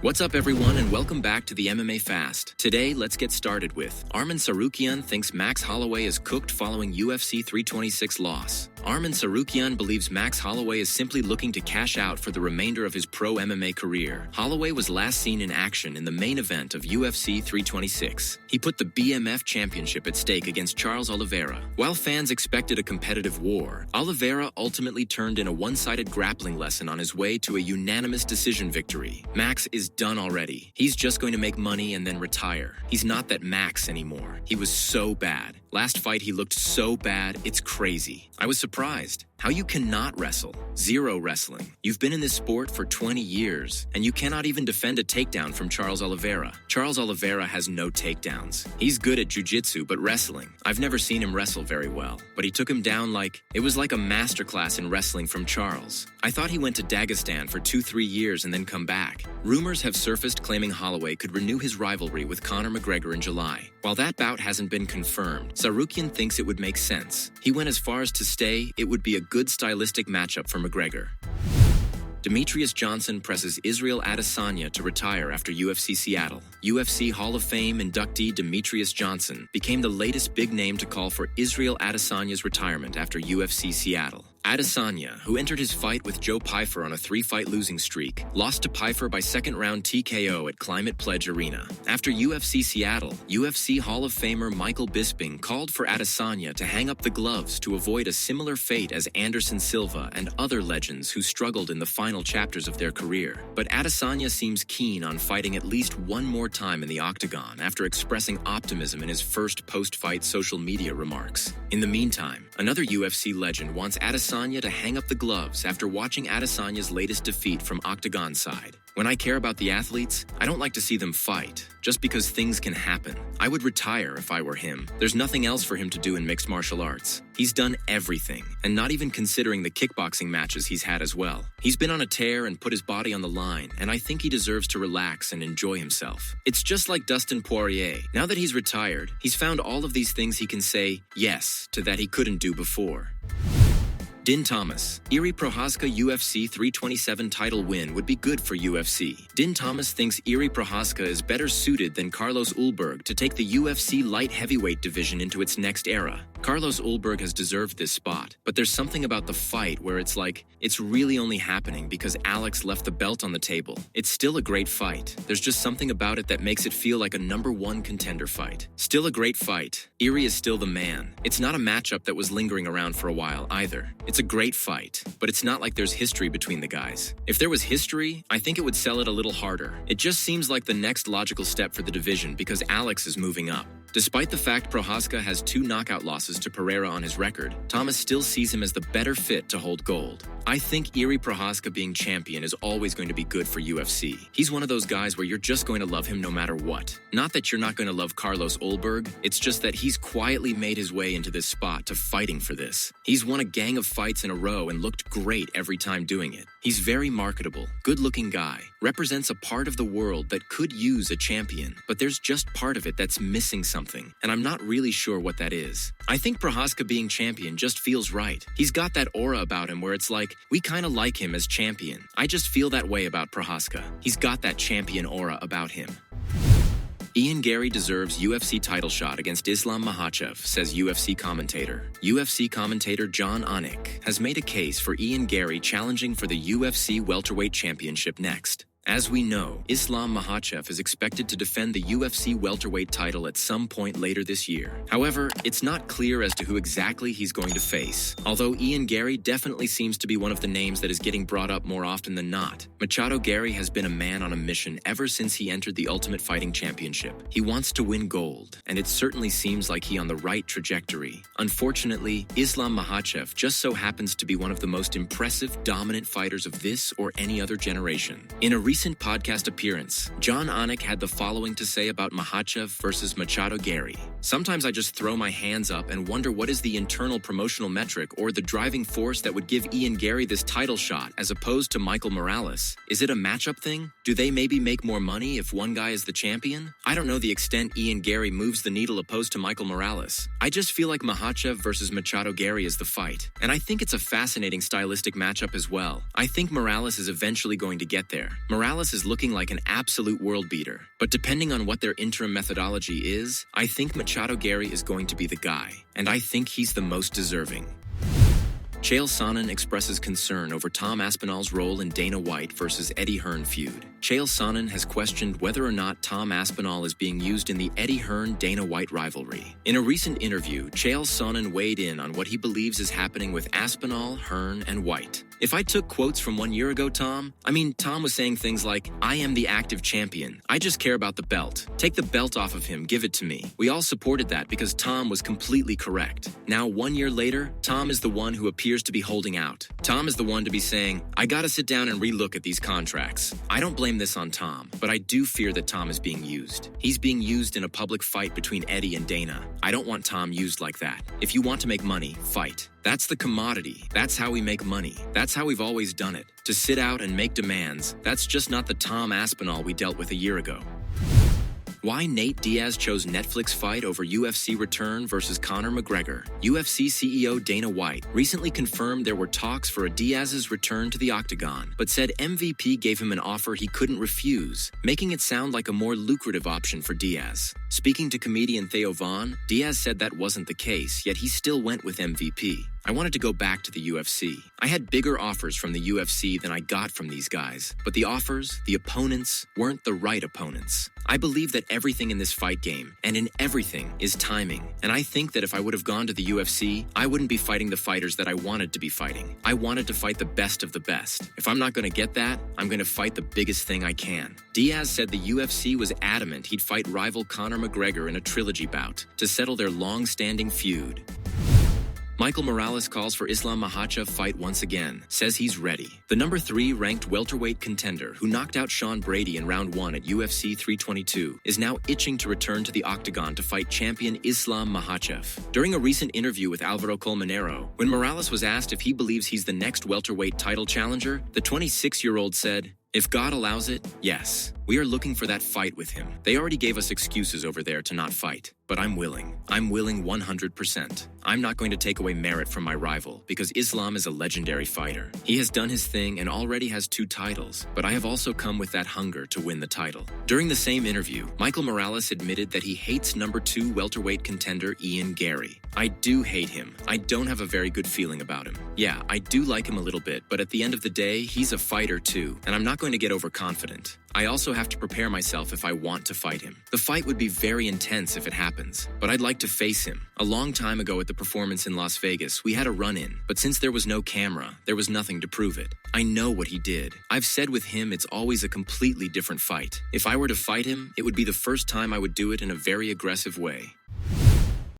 What's up, everyone, and welcome back to the MMA Fast. Today, let's get started with Arman Tsarukyan thinks Max Holloway is cooked following UFC 326 loss. Arman Tsarukyan believes Max Holloway is simply looking to cash out for the remainder of his pro MMA career. Holloway was last seen in action in the main event of UFC 326. He put the BMF championship at stake against Charles Oliveira. While fans expected a competitive war, Oliveira ultimately turned in a one-sided grappling lesson on his way to a unanimous decision victory. Max is done already. He's just going to make money and then retire. He's not that Max anymore. He was so bad. Last fight he looked so bad, it's crazy. I was surprised. How you cannot wrestle. Zero wrestling. You've been in this sport for 20 years, and you cannot even defend a takedown from Charles Oliveira. Charles Oliveira has no takedowns. He's good at jiu-jitsu, but wrestling, I've never seen him wrestle very well. But he took him down it was like a masterclass in wrestling from Charles. I thought he went to Dagestan for 2-3 years and then come back. Rumors have surfaced claiming Holloway could renew his rivalry with Conor McGregor in July. While that bout hasn't been confirmed, Tsarukyan thinks it would make sense. He went as far as to say it would be a good stylistic matchup for McGregor. Demetrious Johnson presses Israel Adesanya to retire after UFC Seattle. UFC Hall of Fame inductee Demetrious Johnson became the latest big name to call for Israel Adesanya's retirement after UFC Seattle. Adesanya, who entered his fight with Joe Pyfer on a 3-fight losing streak, lost to Pyfer by second-round TKO at Climate Pledge Arena. After UFC Seattle, UFC Hall of Famer Michael Bisping called for Adesanya to hang up the gloves to avoid a similar fate as Anderson Silva and other legends who struggled in the final chapters of their career. But Adesanya seems keen on fighting at least one more time in the octagon after expressing optimism in his first post-fight social media remarks. In the meantime, another UFC legend wants Adesanya to hang up the gloves after watching Adesanya's latest defeat from octagon side. When I care about the athletes, I don't like to see them fight, just because things can happen. I would retire if I were him. There's nothing else for him to do in mixed martial arts. He's done everything, and not even considering the kickboxing matches he's had as well. He's been on a tear and put his body on the line, and I think he deserves to relax and enjoy himself. It's just like Dustin Poirier. Now that he's retired, he's found all of these things he can say yes to that he couldn't do before. Din Thomas. Jiri Prochazka UFC 327 title win would be good for UFC. Din Thomas thinks Jiri Prochazka is better suited than Carlos Ulberg to take the UFC light heavyweight division into its next era. Carlos Ulberg has deserved this spot, but there's something about the fight where it's really only happening because Alex left the belt on the table. It's still a great fight. There's just something about it that makes it feel like a #1 contender fight. Still a great fight. Jiri is still the man. It's not a matchup that was lingering around for a while either. It's a great fight, but it's not like there's history between the guys. If there was history, I think it would sell it a little harder. It just seems like the next logical step for the division because Alex is moving up. Despite the fact Prochazka has 2 knockout losses to Pereira on his record, Thomas still sees him as the better fit to hold gold. I think Jiri Prochazka being champion is always going to be good for UFC. He's one of those guys where you're just going to love him no matter what. Not that you're not going to love Carlos Ulberg, it's just that he's quietly made his way into this spot to fighting for this. He's won a gang of fights in a row and looked great every time doing it. He's very marketable, good-looking guy, represents a part of the world that could use a champion, but there's just part of it that's missing something, and I'm not really sure what that is. I think Prochazka being champion just feels right. He's got that aura about him where it's like, we kind of like him as champion. I just feel that way about Prochazka. He's got that champion aura about him. Garry deserves UFC title shot against Islam Makhachev, says UFC commentator. UFC commentator John Anik has made a case for Garry challenging for the UFC welterweight championship next. As we know, Islam Makhachev is expected to defend the UFC welterweight title at some point later this year. However, it's not clear as to who exactly he's going to face, although Garry definitely seems to be one of the names that is getting brought up more often than not. Machado Garry has been a man on a mission ever since he entered the Ultimate Fighting Championship. He wants to win gold, and it certainly seems like he's on the right trajectory. Unfortunately, Islam Makhachev just so happens to be one of the most impressive, dominant fighters of this or any other generation. In a recent podcast appearance, John Anik had the following to say about Makhachev versus Machado Garry. Sometimes I just throw my hands up and wonder what is the internal promotional metric or the driving force that would give Garry this title shot as opposed to Michael Morales. Is it a matchup thing? Do they maybe make more money if one guy is the champion? I don't know the extent Garry moves the needle opposed to Michael Morales. I just feel like Makhachev versus Machado Garry is the fight. And I think it's a fascinating stylistic matchup as well. I think Morales is eventually going to get there. Morales is looking like an absolute world beater, but depending on what their interim methodology is, I think Machado Garry is going to be the guy, and I think he's the most deserving. Chael Sonnen expresses concern over Tom Aspinall's role in Dana White versus Eddie Hearn feud. Chael Sonnen has questioned whether or not Tom Aspinall is being used in the Eddie Hearn-Dana White rivalry. In a recent interview, Chael Sonnen weighed in on what he believes is happening with Aspinall, Hearn, and White. If I took quotes from 1 year ago, Tom was saying things like, "I am the active champion. I just care about the belt. Take the belt off of him, give it to me." We all supported that because Tom was completely correct. Now, 1 year later, Tom is the one who appears to be holding out. Tom is the one to be saying, "I gotta sit down and relook at these contracts." I don't blame this on Tom, but I do fear that Tom is being used. He's being used in a public fight between Eddie and Dana. I don't want Tom used like that. If you want to make money, fight. That's the commodity. That's how we make money. That's how we've always done it. To sit out and make demands, that's just not the Tom Aspinall we dealt with a year ago. Why Nate Diaz chose Netflix fight over UFC return versus Conor McGregor. UFC CEO Dana White recently confirmed there were talks for a Diaz's return to the octagon, but said MVP gave him an offer he couldn't refuse, making it sound like a more lucrative option for Diaz. Speaking to comedian Theo Von, Diaz said that wasn't the case, yet he still went with MVP. "I wanted to go back to the UFC. I had bigger offers from the UFC than I got from these guys, but the offers, the opponents, weren't the right opponents. I believe that everything in this fight game, and in everything, is timing, and I think that if I would have gone to the UFC, I wouldn't be fighting the fighters that I wanted to be fighting. I wanted to fight the best of the best. If I'm not going to get that, I'm going to fight the biggest thing I can." Diaz said the UFC was adamant he'd fight rival Conor McGregor in a trilogy bout to settle their long-standing feud. Michael Morales calls for Islam Makhachev fight once again, says he's ready. The number 3 ranked welterweight contender who knocked out Sean Brady in round 1 at UFC 322 is now itching to return to the octagon to fight champion Islam Makhachev. During a recent interview with Alvaro Colmenero, when Morales was asked if he believes he's the next welterweight title challenger, the 26-year-old said, "If God allows it, yes. We are looking for that fight with him. They already gave us excuses over there to not fight, but I'm willing. I'm willing 100%. I'm not going to take away merit from my rival because Islam is a legendary fighter. He has done his thing and already has 2 titles, but I have also come with that hunger to win the title." During the same interview, Michael Morales admitted that he hates number 2 welterweight contender Ian Garry. "I do hate him. I don't have a very good feeling about him. Yeah, I do like him a little bit, but at the end of the day, he's a fighter too, and I'm not going to get overconfident. I also have to prepare myself if I want to fight him. The fight would be very intense if it happens, but I'd like to face him. A long time ago at the performance in Las Vegas, we had a run-in, but since there was no camera, there was nothing to prove it. I know what he did. I've said with him it's always a completely different fight. If I were to fight him, it would be the first time I would do it in a very aggressive way.